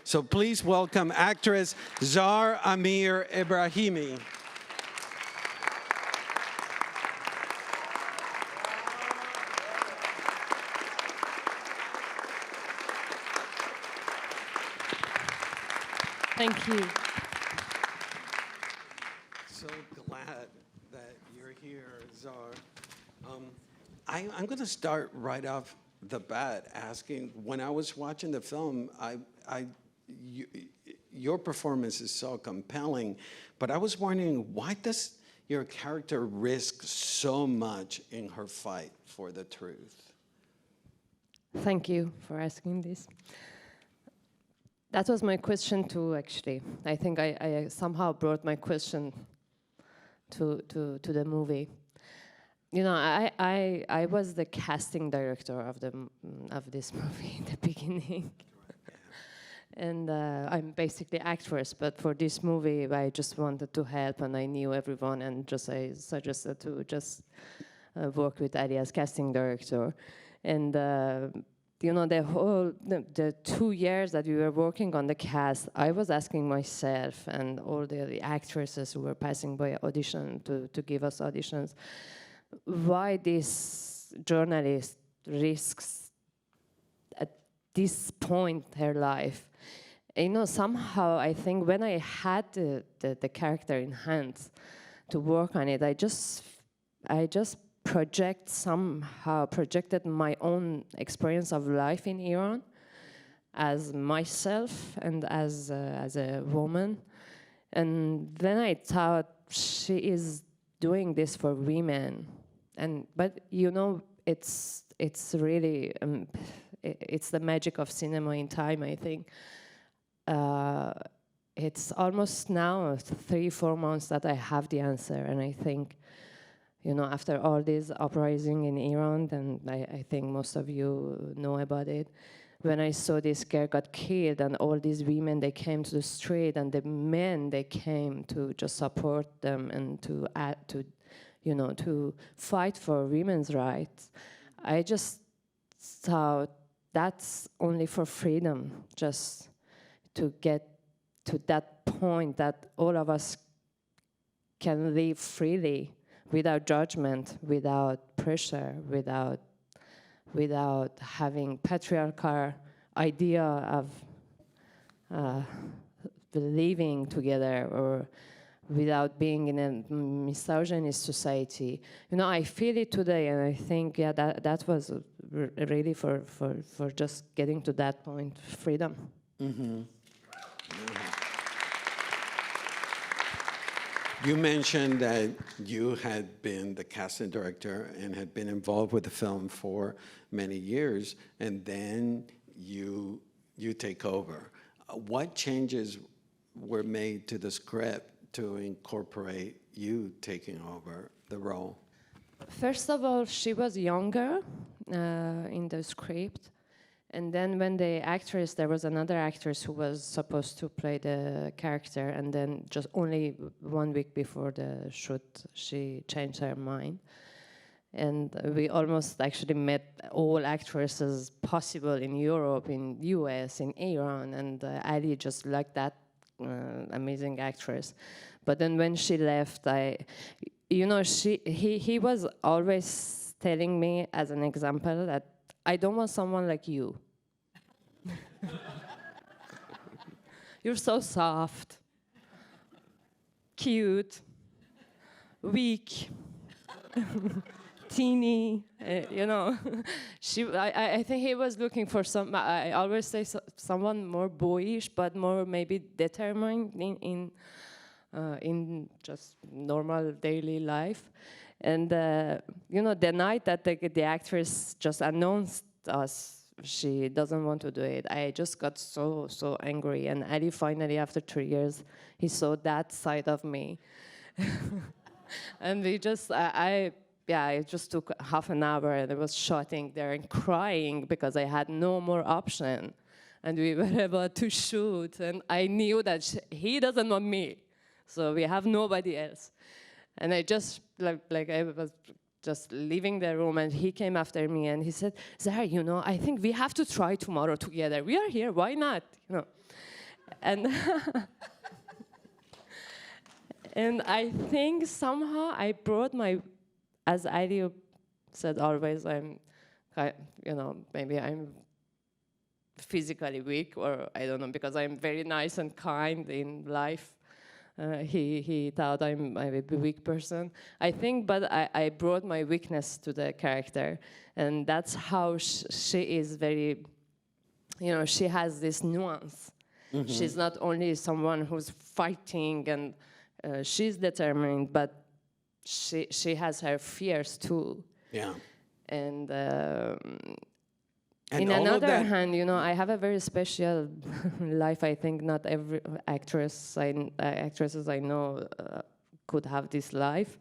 So please welcome actress Zar Amir Ebrahimi. Thank you. So glad that you're here, Zar. I'm going to start right off the bat asking, when I was watching the film, your performance is so compelling, but I was wondering, why does your character risk so much in her fight for the truth? Thank you for asking this. That was my question too, actually. I think I somehow brought my question to the movie. You know, I was the casting director of this movie in the beginning. And I'm basically actress, but for this movie, I just wanted to help, and I knew everyone, and I suggested to just work with Ali as casting director. And you know, the 2 years that we were working on the cast, I was asking myself and all the actresses who were passing by audition to give us auditions, why this journalist risks at this point her life. You know, somehow I think when I had the character in hand to work on it, I just projected my own experience of life in Iran as myself and as a woman. And then I thought, she is doing this for women. But you know, it's really, it's the magic of cinema in time, I think. It's almost now 3-4 months that I have the answer, and I think, you know, after all this uprising in Iran, and I think most of you know about it, when I saw this girl got killed and all these women, they came to the street, and the men, they came to just support them and to fight for women's rights, I just thought that's only for freedom, just to get to that point that all of us can live freely, without judgment, without pressure, without having patriarchal idea of living together, or without being in a misogynist society. You know, I feel it today, and I think, yeah, that was really for just getting to that point, freedom. Mm-hmm. You mentioned that you had been the casting director and had been involved with the film for many years, and then you take over. What changes were made to the script to incorporate you taking over the role? First of all, she was younger in the script. And then when there was another actress who was supposed to play the character, and then just only 1 week before the shoot, she changed her mind. And we almost actually met all actresses possible in Europe, in US, in Iran, and Ali just liked that amazing actress. But then when she left, he was always telling me as an example that I don't want someone like you. You're so soft, cute, weak, teeny, you know. I think he was looking for I always say someone more boyish, but more maybe determined in just normal daily life. And you know, the night that the actress just announced us she doesn't want to do it, I just got so angry. And Ali finally, after 3 years, he saw that side of me. And we just, it just took half an hour, and I was shouting there and crying because I had no more option. And we were about to shoot, and I knew that he doesn't want me, so we have nobody else. And I just, like I was just leaving the room, and he came after me, and he said, Zar, you know, I think we have to try tomorrow together. We are here, why not? You know. And and I think somehow I brought my, as Ali said always, I'm, maybe I'm physically weak, or I don't know, because I'm very nice and kind in life. He thought I'm a weak person, I think, but I brought my weakness to the character, and that's how she is very, she has this nuance. She's not only someone who's fighting and she's determined, but she has her fears too. Yeah. And And in all of another that, hand, I have a very special life. I think not every actresses I know could have this life.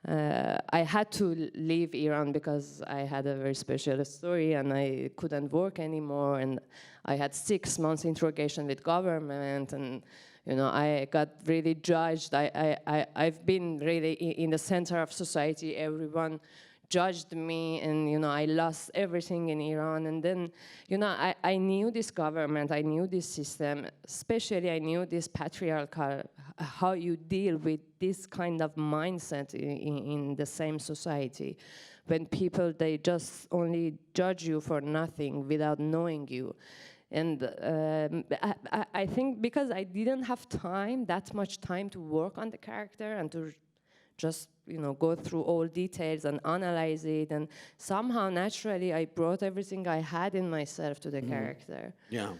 I had to leave Iran because I had a very special story and I couldn't work anymore. And I had 6 months interrogation with government, and I got really judged. I've been really in the center of society. Everyone judged me, and I lost everything in Iran. And then I knew this government, I knew this system, especially I knew this patriarchal, how you deal with this kind of mindset in the same society, when people, they just only judge you for nothing without knowing you. And I think because I didn't have that much time to work on the character and to just go through all details and analyze it, and somehow naturally I brought everything I had in myself to the character. yeah.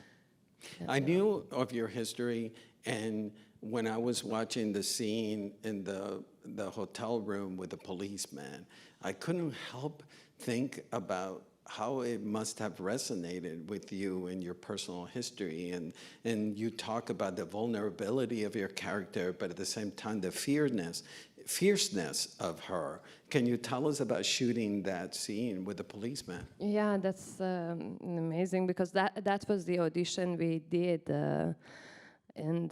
I knew of your history, and when I was watching the scene in the hotel room with the policeman, I couldn't help think about how it must have resonated with you and your personal history. And you talk about the vulnerability of your character, but at the same time, the fierceness of her. Can you tell us about shooting that scene with the policeman? Yeah, that's amazing, because that was the audition we did, and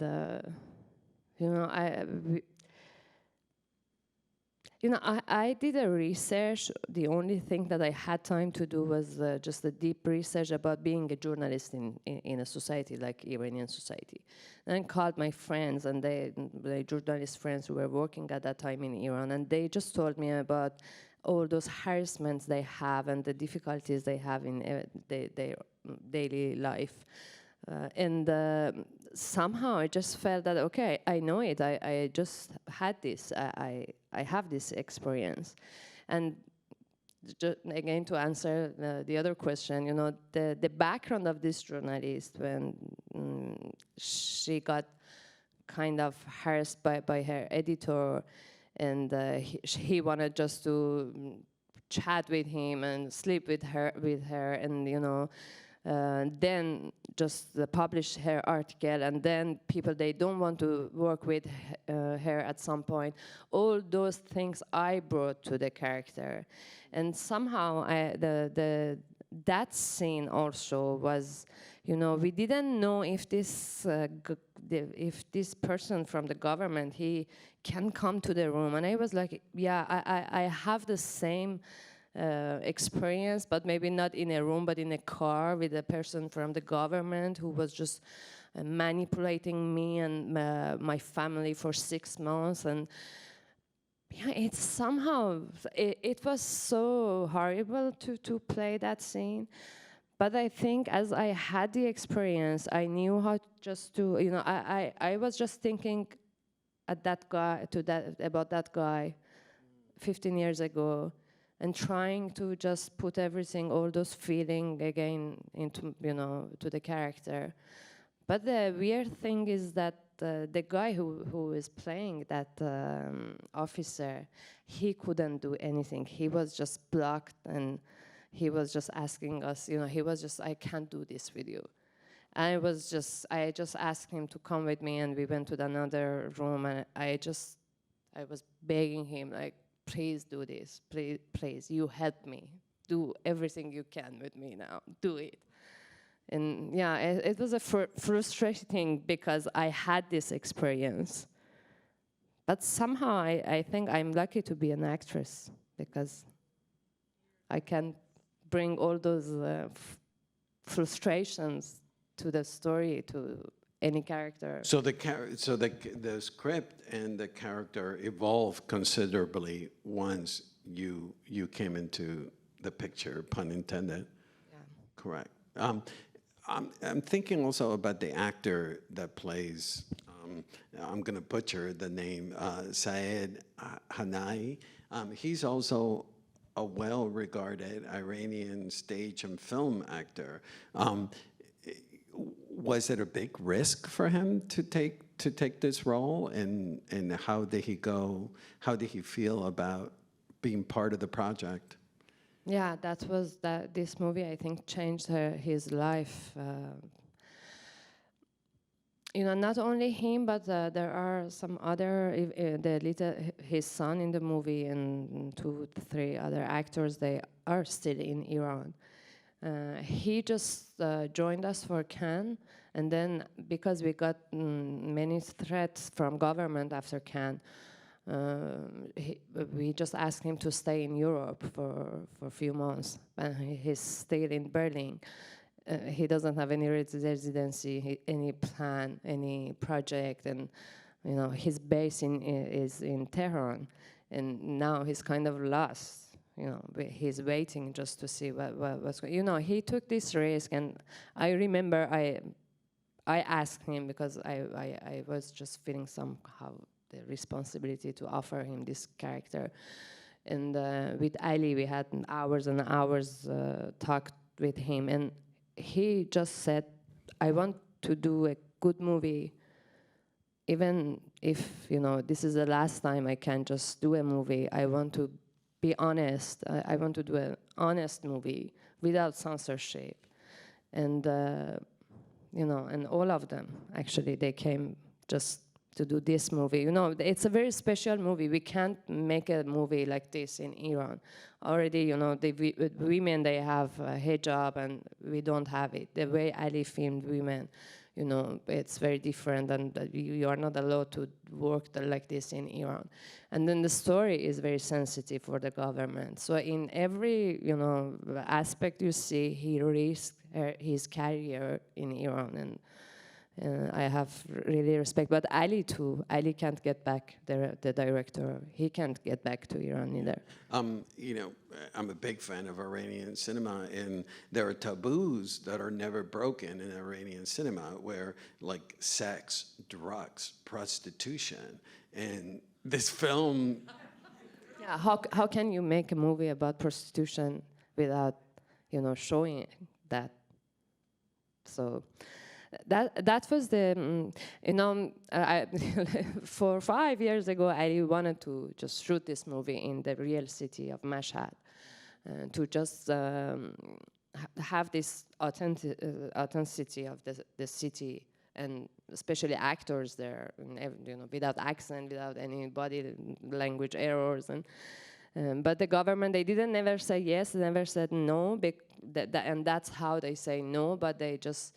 I did a research. The only thing that I had time to do was just a deep research about being a journalist in a society like Iranian society. Then I called my friends, and the journalist friends who were working at that time in Iran, and they just told me about all those harassments they have and the difficulties they have in their daily life. And somehow I just felt that, okay, I know it. I just had this. I have this experience. And again, to answer the other question, the background of this journalist, when she got kind of harassed by her editor, and he wanted just to chat with him and sleep with her, and then just publish her article, and then people, they don't want to work with her at some point. All those things I brought to the character, and somehow that scene also was, we didn't know if this person from the government, he can come to the room, and I was like, yeah, I have the same experience, but maybe not in a room, but in a car with a person from the government who was just manipulating me and my family for 6 months. And yeah, it's somehow, it was so horrible to play that scene. But I think as I had the experience, I knew how just to, I was just thinking about that guy 15 years ago, and trying to just put everything, all those feelings again into, to the character. But the weird thing is that the guy who is playing that officer, he couldn't do anything. He was just blocked, and he was just asking us, he was just, I can't do this with you. I just asked him to come with me, and we went to another room, and I was begging him, like, please do this, please, you help me. Do everything you can with me now, do it. And yeah, it was a frustrating because I had this experience. But somehow I think I'm lucky to be an actress, because I can bring all those frustrations to the story, to any character. So the script and the character evolved considerably once you came into the picture, pun intended. Yeah. Correct. I'm thinking also about the actor that plays. I'm going to butcher the name, Saeed Hanai. He's also a well-regarded Iranian stage and film actor. Was it a big risk for him to take this role, and how did he go? How did he feel about being part of the project? Yeah, this movie, I think, changed his life. Not only him, but there are some other, his son in the movie and 2, 3 other actors, they are still in Iran. He just joined us for Cannes, and then because we got many threats from government after Cannes, we just asked him to stay in Europe for a few months, and he's stayed in Berlin. He doesn't have any residency, any plan, any project, and his base is in Tehran, and now he's kind of lost. He's waiting just to see what's going. He took this risk, and I remember I asked him because I was just feeling somehow the responsibility to offer him this character, and with Ali we had hours and hours talked with him, and he just said, I want to do a good movie, even if this is the last time I can just do a movie. I want to be honest. I want to do an honest movie without censorship, and and all of them actually, they came just to do this movie. It's a very special movie. We can't make a movie like this in Iran. Already, the women, they have a hijab, and we don't have it. The way Ali filmed women, it's very different, and you are not allowed to work like this in Iran. And then the story is very sensitive for the government. So in every, aspect you see, he risked his career in Iran, and I have really respect. But Ali too. Ali can't get back, the director. He can't get back to Iran either. I'm a big fan of Iranian cinema, and there are taboos that are never broken in Iranian cinema, where like sex, drugs, prostitution, and this film. Yeah. How can you make a movie about prostitution without, showing that? So. That was the, for 5 years ago, I wanted to just shoot this movie in the real city of Mashhad, to just have this authenticity of the city, and especially actors there, without accent, without any body language errors, but the government, they didn't never say yes, they never said no, and that's how they say no, but they just,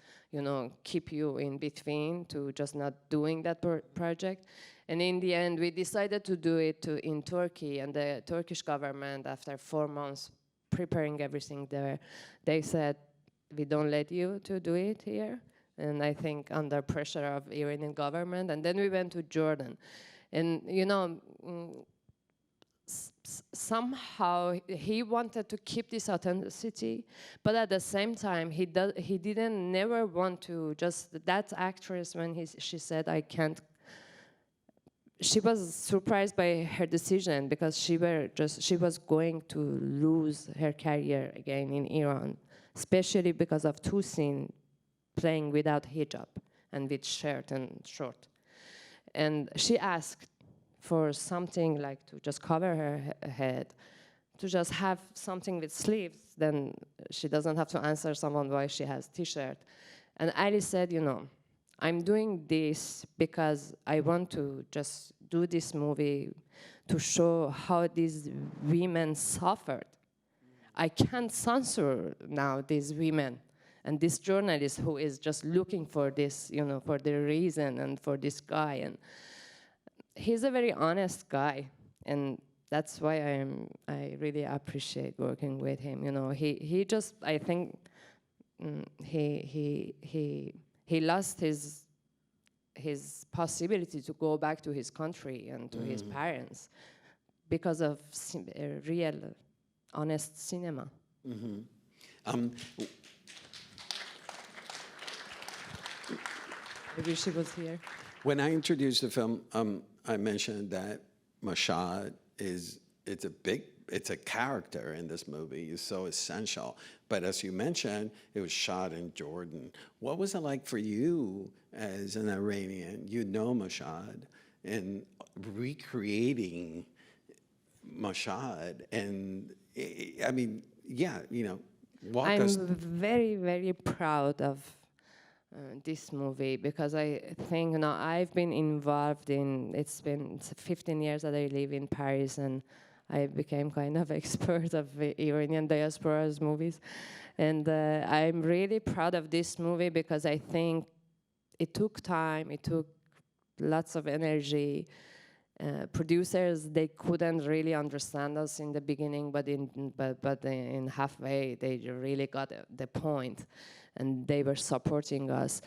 keep you in between to just not doing that project. And in the end, we decided to do it in Turkey, and the Turkish government, after 4 months preparing everything there, they said, we don't let you to do it here. And I think under pressure of Iranian government. And then we went to Jordan. And, somehow he wanted to keep this authenticity, but at the same time he didn't never want to just, that actress, when she said I can't, she was surprised by her decision, because she was going to lose her career again in Iran, especially because of 2 scenes playing without hijab and with shirt and short, and she asked for something like to just cover her head, to just have something with sleeves, then she doesn't have to answer someone why she has t-shirt. And Ali said, I'm doing this because I want to just do this movie to show how these women suffered. I can't censor now these women. And this journalist who is just looking for this, for the reason, and for this guy. And he's a very honest guy, and that's why I really appreciate working with him. He just, I think, he lost his his possibility to go back to his country and to his parents because of real, honest cinema. I wish he was here. When I introduced the film, I mentioned that Mashhad it's a character in this movie. It's so essential. But as you mentioned, it was shot in Jordan. What was it like for you as an Iranian? You know Mashhad, and recreating Mashhad, and I mean, yeah, walk us. I'm very, very proud of this movie because I think I've been involved in, it's been 15 years that I live in Paris, and I became kind of expert of Iranian diaspora's movies. And I'm really proud of this movie because I think it took time, it took lots of energy. Producers, they couldn't really understand us in the beginning, but in halfway, they really got the point, and they were supporting us.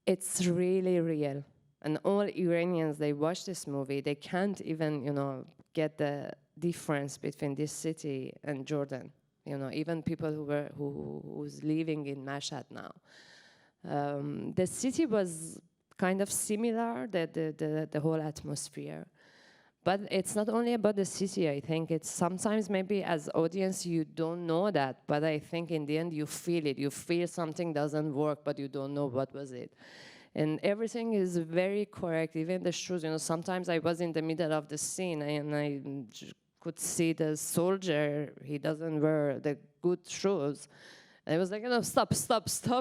It's really real. And all Iranians, they watch this movie, they can't even, get the difference between this city and Jordan. Even people who's living in Mashhad now. The city was kind of similar, the whole atmosphere. But it's not only about the city, I think. It's sometimes maybe as audience you don't know that, but I think in the end you feel it. You feel something doesn't work, but you don't know what was it. And everything is very correct, even the shoes. Sometimes I was in the middle of the scene and I could see the soldier, he doesn't wear the good shoes. And I was like, stop,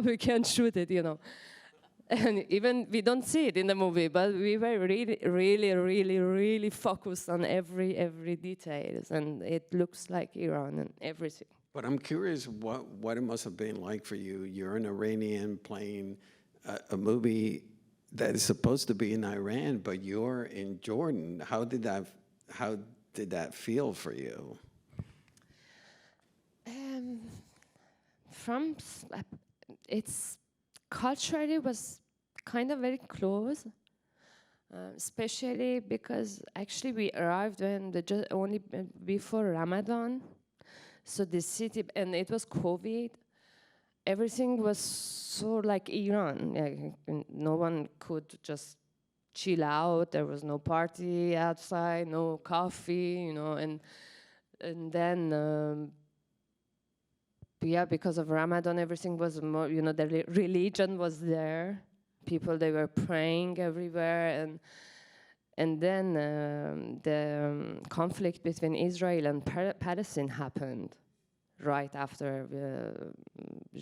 we can't shoot it, And even we don't see it in the movie, but we were really focused on every details, and it looks like Iran and everything. But I'm curious what it must have been like for you. You're an Iranian playing a movie that is supposed to be in Iran, but you're in Jordan. How did that feel for you? It's culturally was kind of very close, especially because actually we arrived when only before Ramadan, so the city, and it was COVID. Everything was so like Iran. No one could just chill out. There was no party outside, no coffee, and then. Yeah, because of Ramadan, everything was more, the religion was there. People, they were praying everywhere. And then the conflict between Israel and Palestine happened right after we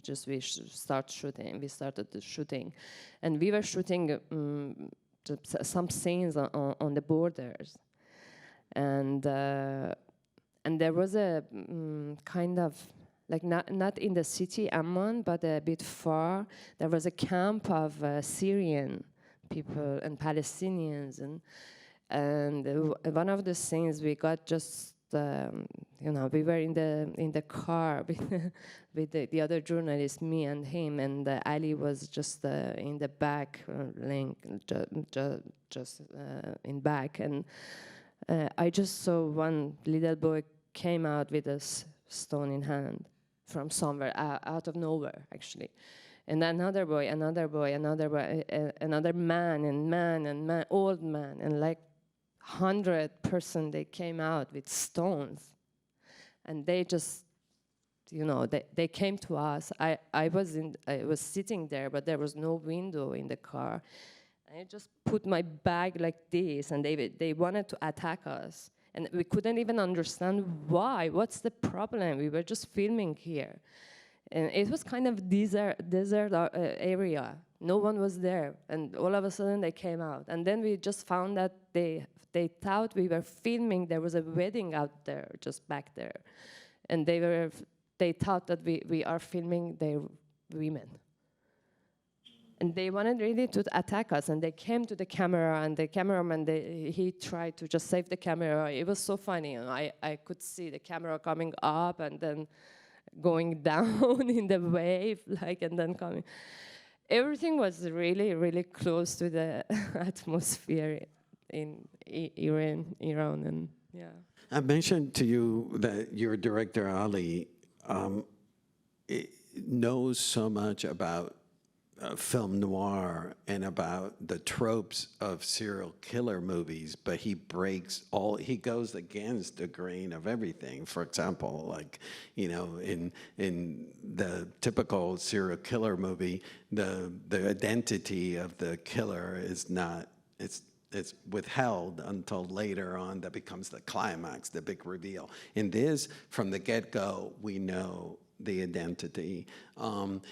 started the shooting. And we were shooting some scenes on the borders. And there was a kind of, like not in the city Amman, but a bit far, there was a camp of Syrian people and Palestinians, and one of the scenes we got just we were in the car with the other journalist, me and him, and Ali was just in the back, just in back, and I just saw one little boy came out with a stone in hand from somewhere, out of nowhere, actually. And another boy, another man, old man, and like 100 person, they came out with stones. And they just, they came to us. I was sitting there, but there was no window in the car. I just put my bag like this, and they wanted to attack us. And we couldn't even understand why. What's the problem? We were just filming here. And it was kind of desert area. No one was there. And all of a sudden they came out. And then we just found that they thought we were filming. There was a wedding out there, just back there. And they thought that we are filming their women. And they wanted really to attack us, and they came to the camera, and the cameraman, he tried to just save the camera. It was so funny. I could see the camera coming up and then going down in the wave, and then coming. everything was really, really close to the atmosphere in Iran, and yeah. I mentioned to you that your director, Ali, knows so much about film noir and about the tropes of serial killer movies, but he goes against the grain of everything. For example, like, in the typical serial killer movie, the identity of the killer is not, it's withheld until later on. That becomes the climax, the big reveal. In this, from the get-go, we know the identity.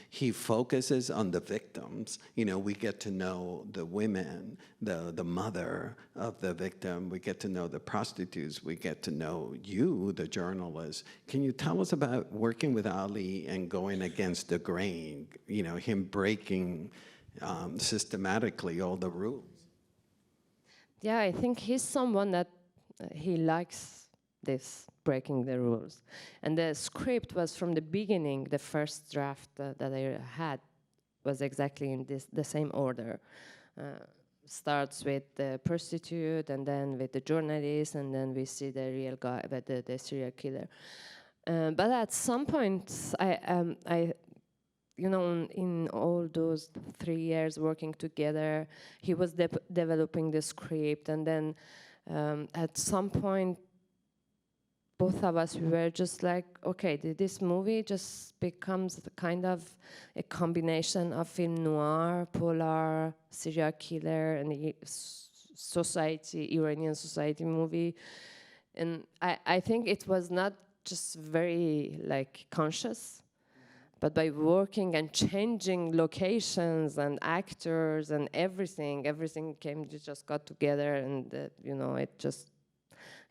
He focuses on the victims. We get to know the women, the mother of the victim. We get to know the prostitutes. We get to know you, the journalist. Can you tell us about working with Ali and going against the grain, him breaking systematically all the rules? Yeah, I think he's someone that he likes this, breaking the rules. And the script was from the beginning, the first draft that I had was exactly in the same order. Starts with the prostitute, and then with the journalist, and then we see the real guy, the serial killer. But at some point, I in all those 3 years working together, he was developing the script, and then at some point, both of us, we were just like, okay, this movie just becomes kind of a combination of film noir, polar, serial killer, and Iranian society movie. And I think it was not just very conscious, but by working and changing locations and actors and everything just got together, and it just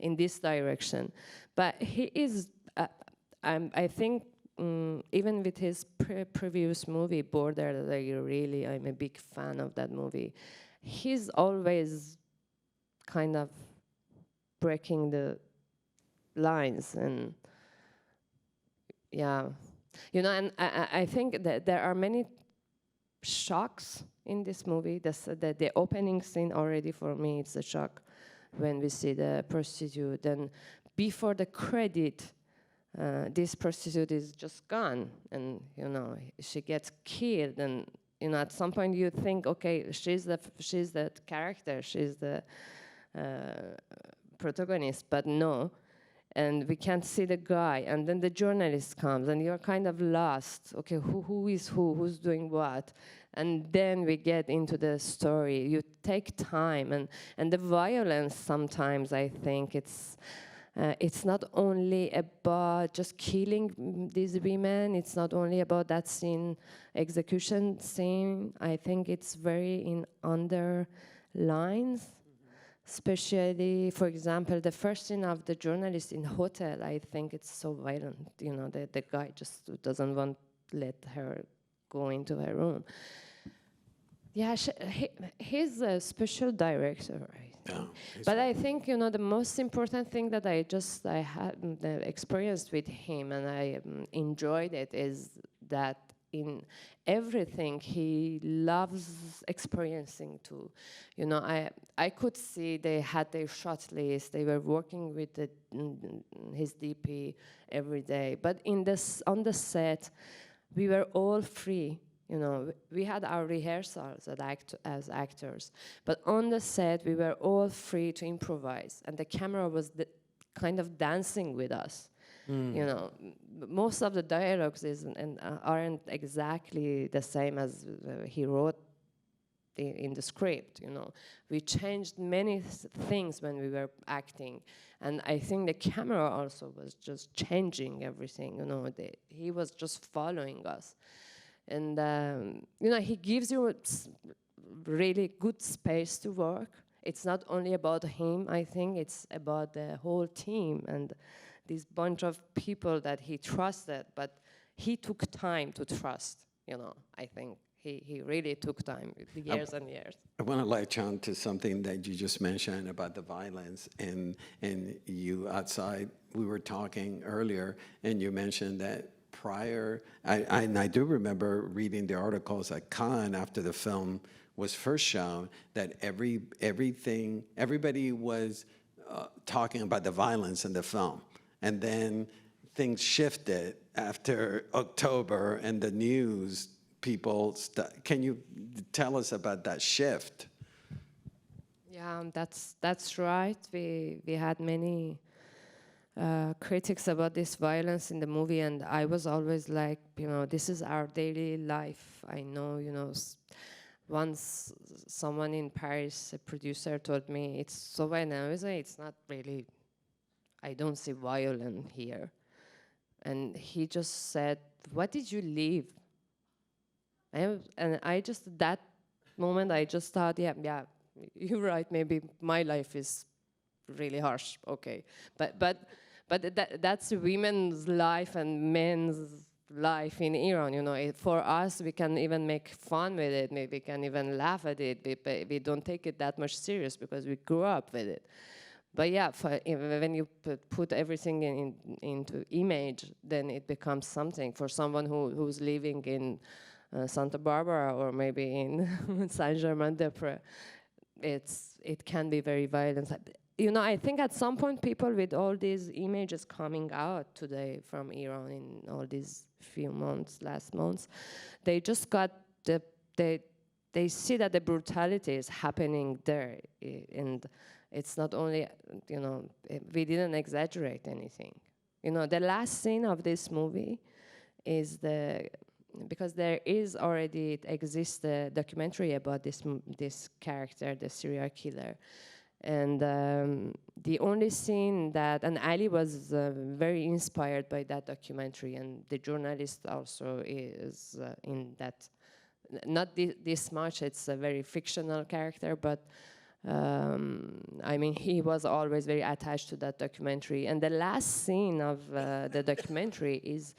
in this direction. But he is, I think, even with his previous movie, Border, I'm a big fan of that movie. He's always kind of breaking the lines, and yeah. And I think that there are many shocks in this movie. The opening scene already, for me, it's a shock when we see the prostitute. And before the credit, this prostitute is just gone, and she gets killed. And at some point you think, okay, she's the character, she's the protagonist, but no. And we can't see the guy, and then the journalist comes, and you're kind of lost. Okay, who is who's doing what? And then we get into the story. You take time, and the violence sometimes, I think it's not only about just killing these women. It's not only about that scene, execution scene. I think it's very in underlines. Especially, for example, the first scene of the journalist in hotel, I think it's so violent. The guy just doesn't want to let her go into her room. Yeah, he's a special director, right? Yeah, but I think, the most important thing that I had experienced with him, and I enjoyed it, is that in everything he loves experiencing too. I could see they had their shot list. They were working with his DP every day. But on the set, we were all free. We had our rehearsals as actors, but on the set we were all free to improvise, and the camera was kind of dancing with us. Most of the dialogues aren't exactly the same as he wrote in the script. We changed many things when we were acting, and I think the camera also was just changing everything. He was just following us, and he gives you really good space to work. It's not only about him. I think it's about the whole team and this bunch of people that he trusted, but he took time to trust, I think he really took time, years and years. I want to latch on to something that you just mentioned about the violence, and you outside, we were talking earlier, and you mentioned that prior, and I do remember reading the articles at Cannes after the film was first shown, that everybody was talking about the violence in the film. And then things shifted after October and the news people, can you tell us about that shift? Yeah, that's right. We had many critics about this violence in the movie, and I was always like, this is our daily life. I know, once someone in Paris, a producer, told me it's so violent. I was like, it's not really. I don't see violence here. And he just said, "What did you leave?" And I just, that moment, I just thought, yeah, you're right. Maybe my life is really harsh. Okay, but that's women's life and men's life in Iran. For us, we can even make fun with it. Maybe we can even laugh at it. We don't take it that much serious because we grew up with it. But yeah, when you put everything into image, then it becomes something. For someone who's living in Santa Barbara or maybe in Saint-Germain-des-Prés, it can be very violent. I think at some point people with all these images coming out today from Iran in all these last months, they just got they see that the brutality is happening there, and it's not only, we didn't exaggerate anything. The last scene of this movie is because there is already, it exists a documentary about this character, the serial killer. And the only scene and Ali was very inspired by that documentary, and the journalist also is in that, not this much, it's a very fictional character, but I mean, he was always very attached to that documentary. And the last scene of the documentary is,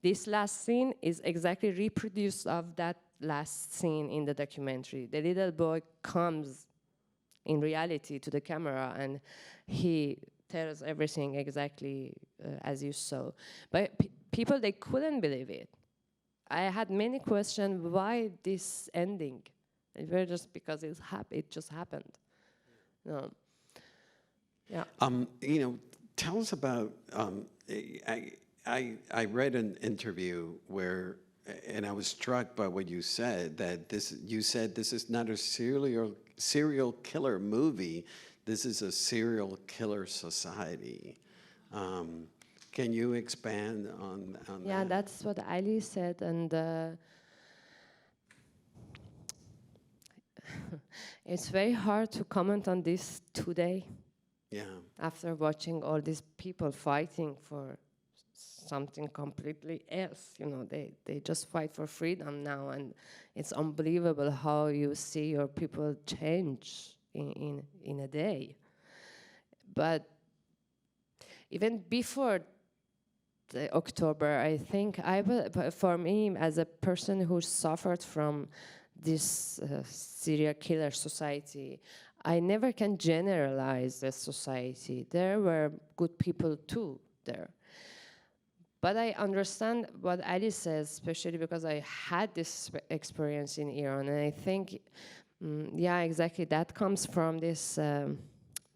this last scene is exactly reproduced of that last scene in the documentary. The little boy comes in reality to the camera and he tells everything exactly as you saw. But people, they couldn't believe it. I had many questions, why this ending? It was just because it just happened. No. Yeah. Tell us about, I read an interview where, and I was struck by what you said, that you said this is not a serial killer movie, this is a serial killer society. Can you expand on that? Yeah, that's what Ali said, and it's very hard to comment on this today. Yeah. After watching all these people fighting for something completely else, they just fight for freedom now, and it's unbelievable how you see your people change in a day. But even before the October, I think for me, as a person who suffered from this serial killer society, I never can generalize the society. There were good people too there. But I understand what Ali says, especially because I had this experience in Iran. And I think, yeah, exactly, that comes from this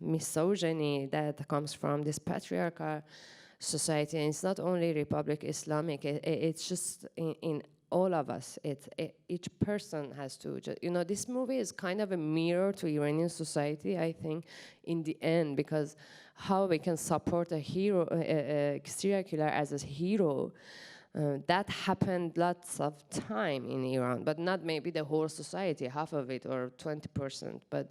misogyny, that comes from this patriarchal society. And it's not only Republic Islamic, it's just in all of us. Each person has to, this movie is kind of a mirror to Iranian society, I think, in the end, because how we can support a hero, a serial killer as a hero, that happened lots of time in Iran, but not maybe the whole society, half of it or 20%. But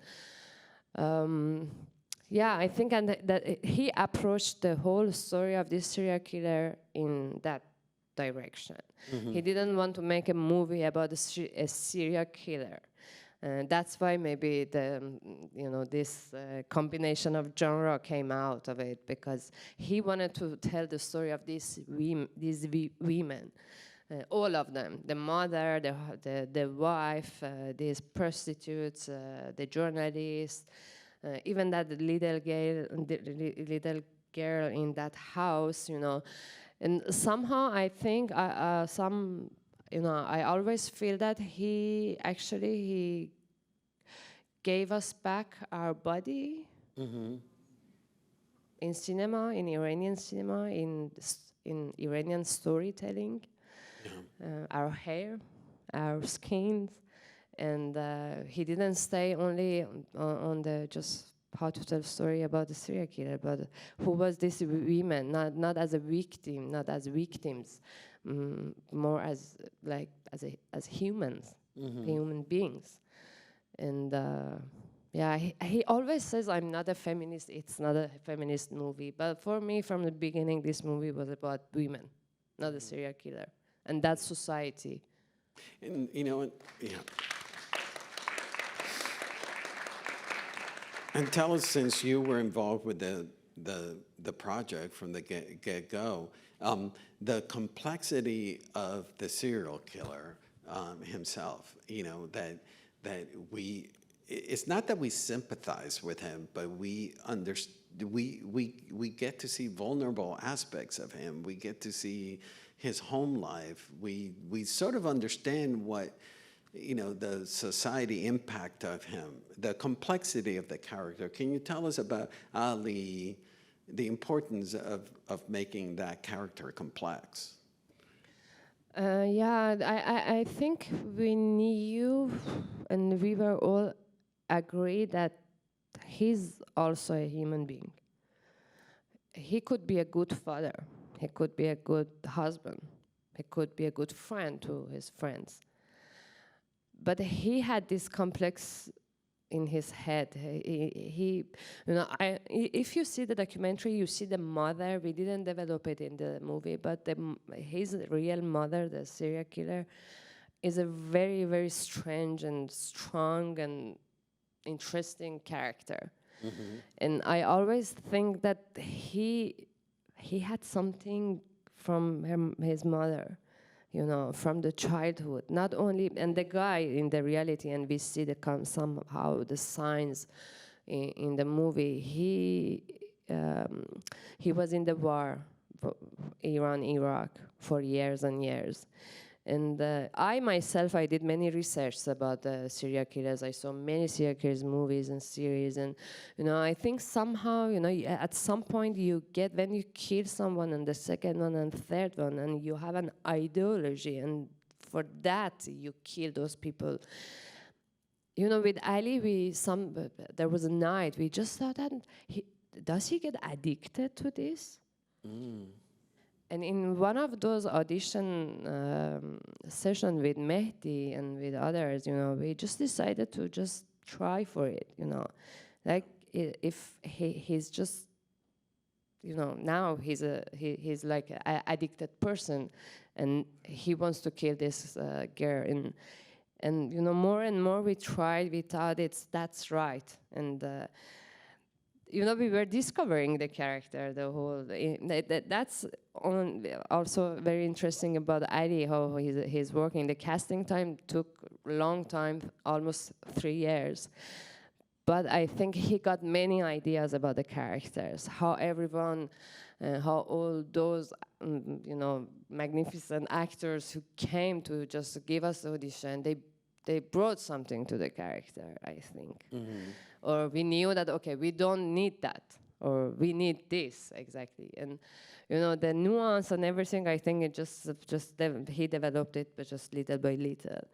yeah, I think that he approached the whole story of this serial killer in that direction. Mm-hmm. He didn't want to make a movie about a serial killer. That's why maybe this combination of genre came out of it, because he wanted to tell the story of these women, all of them, the mother, the wife, these prostitutes, the journalist, even that little girl in that house, And somehow I think I always feel that he gave us back our body in cinema, in Iranian cinema, in Iranian storytelling, our hair, our skins, and he didn't stay only on the just how to tell story about the serial killer, but who was this women, not as a victim, not as victims, more as like as humans, human beings. And yeah, he always says, I'm not a feminist, it's not a feminist movie. But for me, from the beginning, this movie was about women, not a serial killer. And that's society. And yeah. And tell us, since you were involved with the project from the get-go, the complexity of the serial killer himself, that it's not that we sympathize with him, but we get to see vulnerable aspects of him. We get to see his home life. We sort of understand what, the society impact of him, the complexity of the character. Can you tell us about Ali, the importance of making that character complex? Yeah, I think we knew and we were all agreed that he's also a human being. He could be a good father. He could be a good husband. He could be a good friend to his friends. But he had this complex in his head. If you see the documentary, you see the mother. We didn't develop it in the movie, but his real mother, the serial killer, is a very, very strange and strong and interesting character. And I always think that he had something from his mother, from the childhood. Not only, and the guy in the reality, and we see somehow the signs in the movie. He was in the war, Iran, Iraq, for years and years. And I myself, I did many research about serial killers. I saw many serial killers movies and series. And, I think somehow, at some point you get, when you kill someone, and the second one and third one, and you have an ideology, and for that you kill those people. With Ali, there was a night, we just thought that, does he get addicted to this? And in one of those audition sessions with Mehdi and with others, we just decided to just try for it, Like if he's just, now he's like an addicted person, and he wants to kill this girl. And more and more we tried, we thought that's right. And we were discovering the character, the whole. That's also very interesting about Ali, how he's working. The casting time took a long time, almost 3 years. But I think he got many ideas about the characters, how everyone, how all those, magnificent actors who came to just give us the audition, they brought something to the character, I think. Or we knew that, okay, we don't need that, or we need this, exactly. And, the nuance and everything, I think he developed it, but just little by little.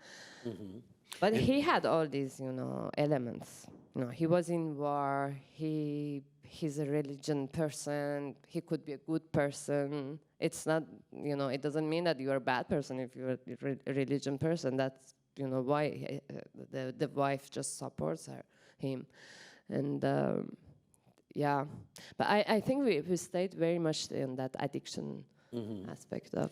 But he had all these, elements. He was in war, he's a religion person, he could be a good person. It's not, it doesn't mean that you're a bad person if you're a religion person. That's, why the wife just supports him. And yeah, but I think we stayed very much in that addiction aspect of.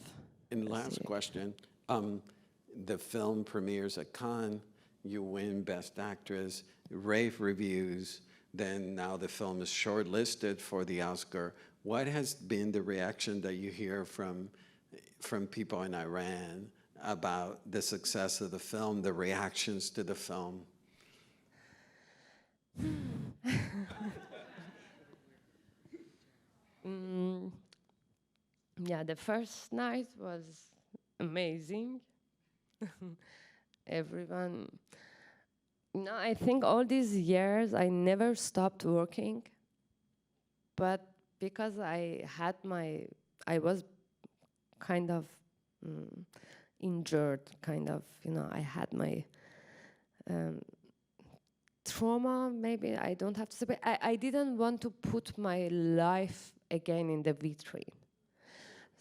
And last question, the film premieres at Cannes, you win Best Actress, rave reviews, then now the film is shortlisted for the Oscar. What has been the reaction that you hear from people in Iran about the success of the film, the reactions to the film? Yeah, the first night was amazing. Everyone, no, I think all these years I never stopped working, but because I was kind of injured, kind of, I had my trauma, maybe I don't have to say, but I didn't want to put my life again in the vitrine.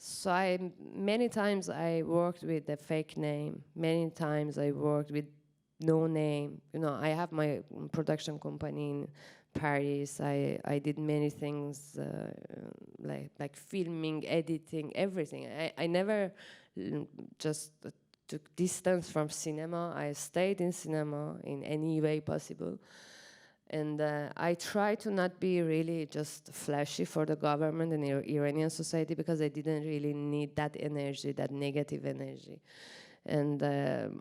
So many times I worked with a fake name. Many times I worked with no name. I have my production company in Paris. I did many things like filming, editing, everything. I never just took distance from cinema. I stayed in cinema in any way possible. And I try to not be really just flashy for the government and Iranian society, because I didn't really need that energy, that negative energy. And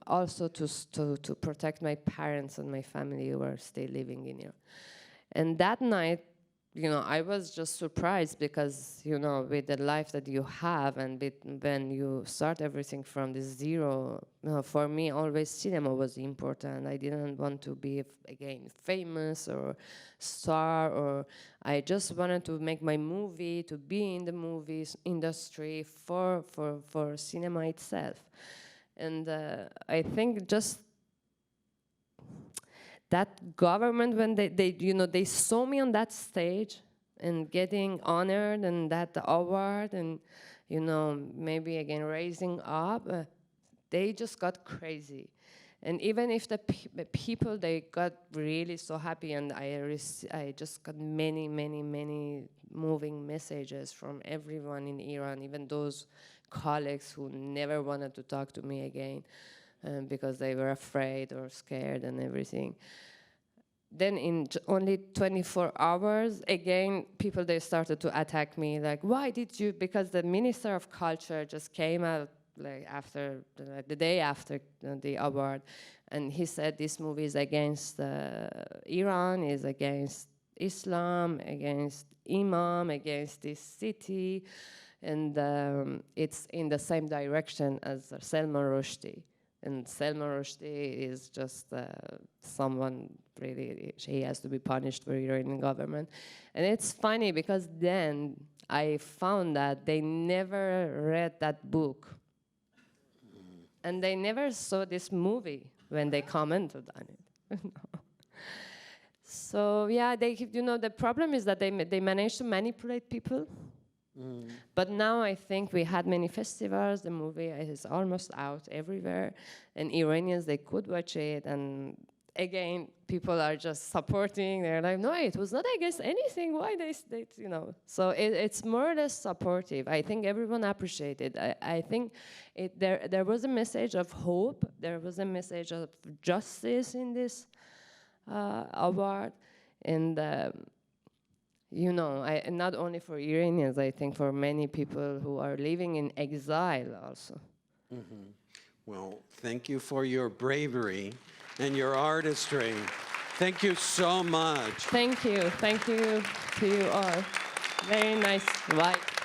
also to protect my parents and my family who are still living in Iran. And that night, I was just surprised, because, with the life that you have and when you start everything from the zero, for me, always cinema was important. I didn't want to be, again, famous or star, or I just wanted to make my movie, to be in the movies industry for cinema itself. And I think just that government, when they saw me on that stage and getting honored and that award, and maybe again raising up, they just got crazy. And even if the people, they got really so happy, and I just got many moving messages from everyone in Iran, even those colleagues who never wanted to talk to me again. Because they were afraid or scared and everything. Then in only 24 hours, again, people, they started to attack me, like, why did you, because the Minister of Culture just came out like after, the day after the award, and he said this movie is against Iran, is against Islam, against Imam, against this city, and it's in the same direction as Salman Rushdie. And Salman Rushdie is just someone really, he has to be punished for Iranian government. And it's funny, because then I found that they never read that book. And they never saw this movie when they commented on it. So yeah, the problem is that they managed to manipulate people. But now I think we had many festivals, the movie is almost out everywhere, and Iranians, they could watch it, and again, people are just supporting, they're like, no, it was not against anything, why they So it's more or less supportive. I think everyone appreciated it. I think there was a message of hope, there was a message of justice in this award, and not only for Iranians, I think for many people who are living in exile also. Mm-hmm. Well, thank you for your bravery and your artistry. Thank you so much. Thank you to you all. Very nice. Bye.